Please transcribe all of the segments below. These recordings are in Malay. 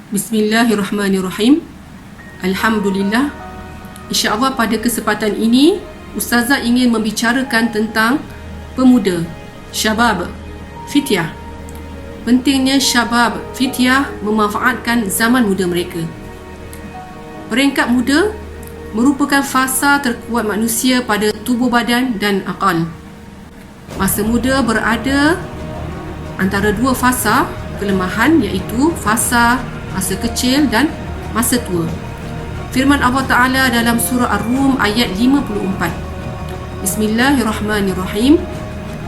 Bismillahirrahmanirrahim. Alhamdulillah. InsyaAllah pada kesempatan ini Ustazah ingin membicarakan tentang pemuda, syabab, fityah. Pentingnya syabab, fityah memanfaatkan zaman muda mereka. Peringkat muda merupakan fasa terkuat manusia pada tubuh badan dan akal. Masa muda berada antara dua fasa kelemahan, iaitu fasa masa kecil dan masa tua. Firman Allah Ta'ala dalam surah Ar-Rum ayat 54. Bismillahirrahmanirrahim.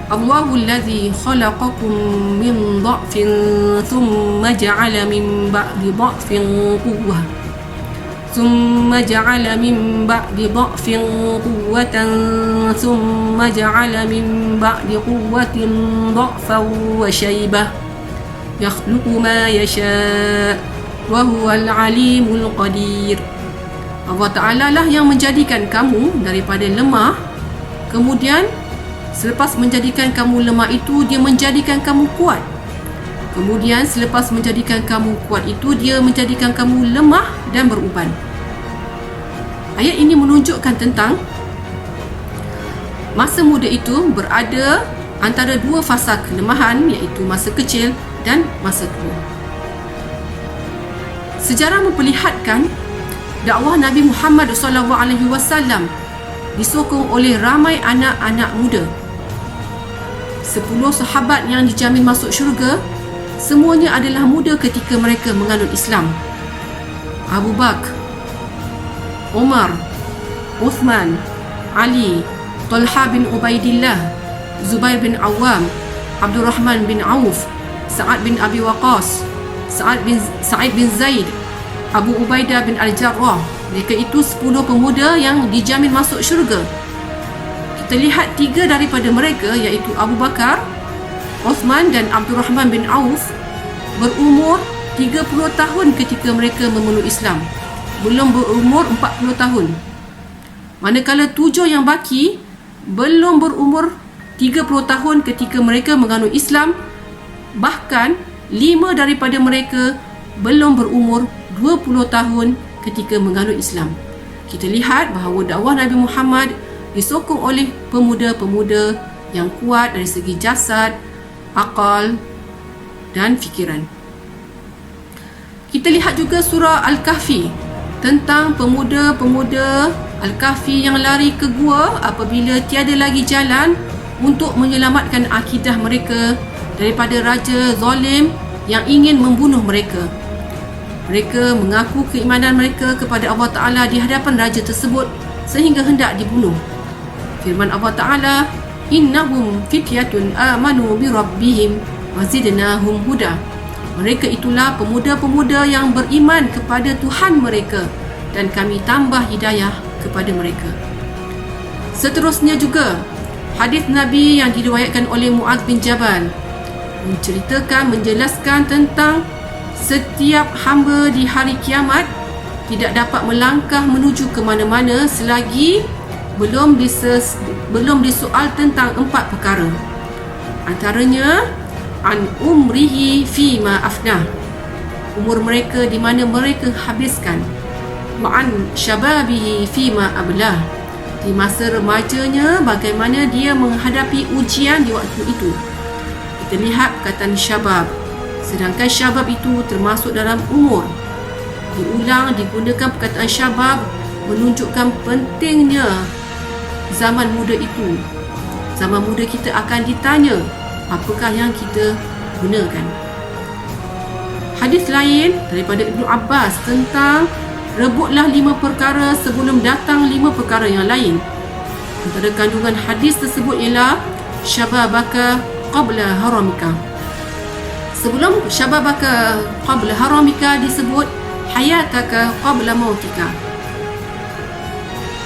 Allahu alladhi khalaqakum min dha'fin thumma ja'ala min ba'di dha'fin quwwah. Thumma ja'ala min ba'di dha'fin quwwatan thumma ja'ala min ba'di quwwatin dha'fan wa shaybah. Yakhluqu ma yasha' wa huwal alimul qadir. Allah Ta'ala lah yang menjadikan kamu daripada lemah, kemudian selepas menjadikan kamu lemah itu, dia menjadikan kamu kuat. Kemudian selepas menjadikan kamu kuat itu, dia menjadikan kamu lemah dan beruban. Ayat ini menunjukkan tentang masa muda itu berada antara dua fasa kelemahan, iaitu masa kecil dan masa tua. Sejarah memperlihatkan dakwah Nabi Muhammad SAW disokong oleh ramai anak-anak muda. 10 sahabat yang dijamin masuk syurga, semuanya adalah muda ketika mereka menganut Islam. Abu Bakar, Umar, Uthman, Ali, Talha bin Ubaidillah, Zubair bin Awam, Abdul Rahman bin Auf, Sa'ad bin Abi Waqqas, Sa'id bin Zaid, Abu Ubaidah bin Al-Jarrah. Mereka itu 10 pemuda yang dijamin masuk syurga. Kita lihat 3 daripada mereka, iaitu Abu Bakar, Uthman dan Abdul Rahman bin Auf, berumur 30 tahun ketika mereka memeluk Islam, belum berumur 40 tahun. Manakala 7 yang baki belum berumur 30 tahun ketika mereka menganut Islam. Bahkan 5 daripada mereka belum berumur 20 tahun ketika menganut Islam. Kita lihat bahawa dakwah Nabi Muhammad disokong oleh pemuda-pemuda yang kuat dari segi jasad, akal dan fikiran. Kita lihat juga surah Al-Kahfi tentang pemuda-pemuda Al-Kahfi yang lari ke gua apabila tiada lagi jalan untuk menyelamatkan akidah mereka daripada raja zalim yang ingin membunuh mereka. Mereka mengaku keimanan mereka kepada Allah Ta'ala di hadapan raja tersebut sehingga hendak dibunuh. Firman Allah Ta'ala, innahum fityatun amanu bi rabbihim wa zidnahum huda. Mereka itulah pemuda-pemuda yang beriman kepada Tuhan mereka dan kami tambah hidayah kepada mereka. Seterusnya juga hadis Nabi yang diriwayatkan oleh Mu'adz bin Jabal menjelaskan tentang setiap hamba di hari kiamat tidak dapat melangkah menuju ke mana-mana selagi belum disoal tentang 4 perkara. Antaranya an umrihi fima afnah, umur mereka di mana mereka habiskan, wa an syababihi fima ablah, di masa remajanya bagaimana dia menghadapi ujian di waktu itu. Kita lihat perkataan syabab, sedangkan syabab itu termasuk dalam umur. Diulang digunakan perkataan syabab menunjukkan pentingnya zaman muda itu. Zaman muda kita akan ditanya apakah yang kita gunakan. Hadis lain daripada Ibnu Abbas tentang rebutlah 5 perkara sebelum datang 5 perkara yang lain. Antara kandungan hadis tersebut ialah syababaka qabla haramika. Sebelum syababaka qabla haramika disebut hayataka qabla mautika.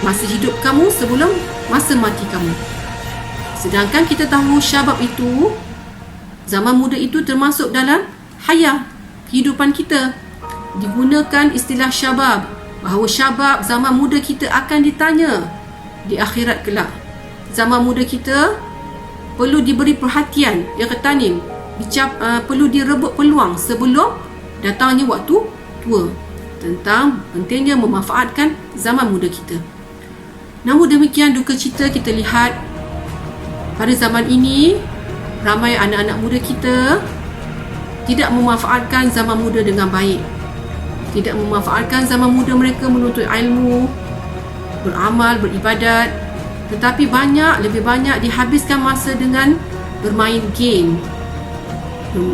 Masa hidup kamu sebelum masa mati kamu. Sedangkan kita tahu syabab itu, zaman muda itu termasuk dalam hayat, kehidupan kita. Digunakan istilah syabab, bahawa syabab zaman muda kita akan ditanya di akhirat kelak. Zaman muda kita perlu diberi perhatian, iqtanim, perlu direbut peluang sebelum datangnya waktu tua tentang pentingnya memanfaatkan zaman muda kita. Namun demikian, duka cita kita lihat pada zaman ini ramai anak-anak muda kita tidak memanfaatkan zaman muda dengan baik. Tidak memanfaatkan zaman muda mereka menuntut ilmu, beramal, beribadat, tetapi lebih banyak dihabiskan masa dengan bermain game.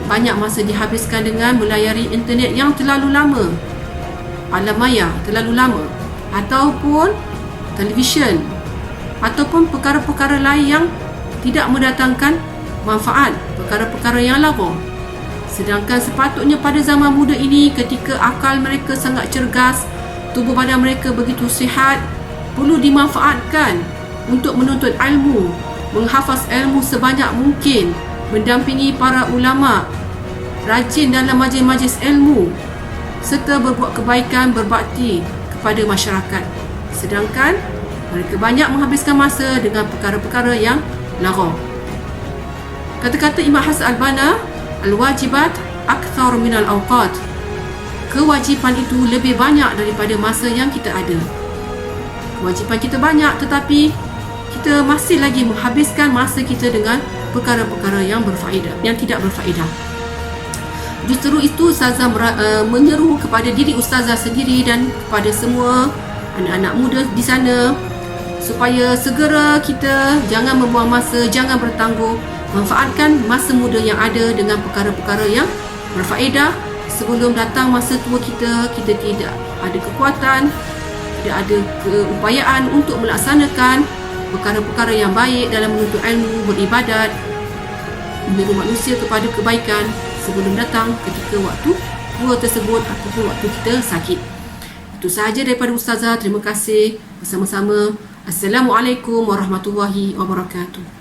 Banyak masa dihabiskan dengan melayari internet yang terlalu lama, alam maya terlalu lama, ataupun televisyen, ataupun perkara-perkara lain yang tidak mendatangkan manfaat, perkara-perkara yang lawa. Sedangkan sepatutnya pada zaman muda ini, ketika akal mereka sangat cergas, tubuh badan mereka begitu sihat, perlu dimanfaatkan untuk menuntut ilmu, menghafaz ilmu sebanyak mungkin, mendampingi para ulama, rajin dalam majlis-majlis ilmu, serta berbuat kebaikan, berbakti kepada masyarakat. Sedangkan mereka banyak menghabiskan masa dengan perkara-perkara yang lara. Kata-kata Imam Hasan al-Banna, al-wajibat akthar minal awqat. Kewajipan itu lebih banyak daripada masa yang kita ada. Kewajipan kita banyak, tetapi kita masih lagi menghabiskan masa kita dengan perkara-perkara yang berfaedah, yang tidak berfaedah. Justru itu Ustazah menyeru kepada diri Ustazah sendiri dan kepada semua anak-anak muda di sana, supaya segera kita jangan membuang masa, jangan bertangguh, manfaatkan masa muda yang ada dengan perkara-perkara yang berfaedah. Sebelum datang masa tua kita tidak ada kekuatan, tidak ada keupayaan untuk melaksanakan perkara-perkara yang baik dalam menuntut ilmu, beribadat, menyeru manusia kepada kebaikan sebelum datang ketika waktu tua tersebut ataupun waktu kita sakit. Itu sahaja daripada Ustazah. Terima kasih bersama-sama. Assalamualaikum warahmatullahi wabarakatuh.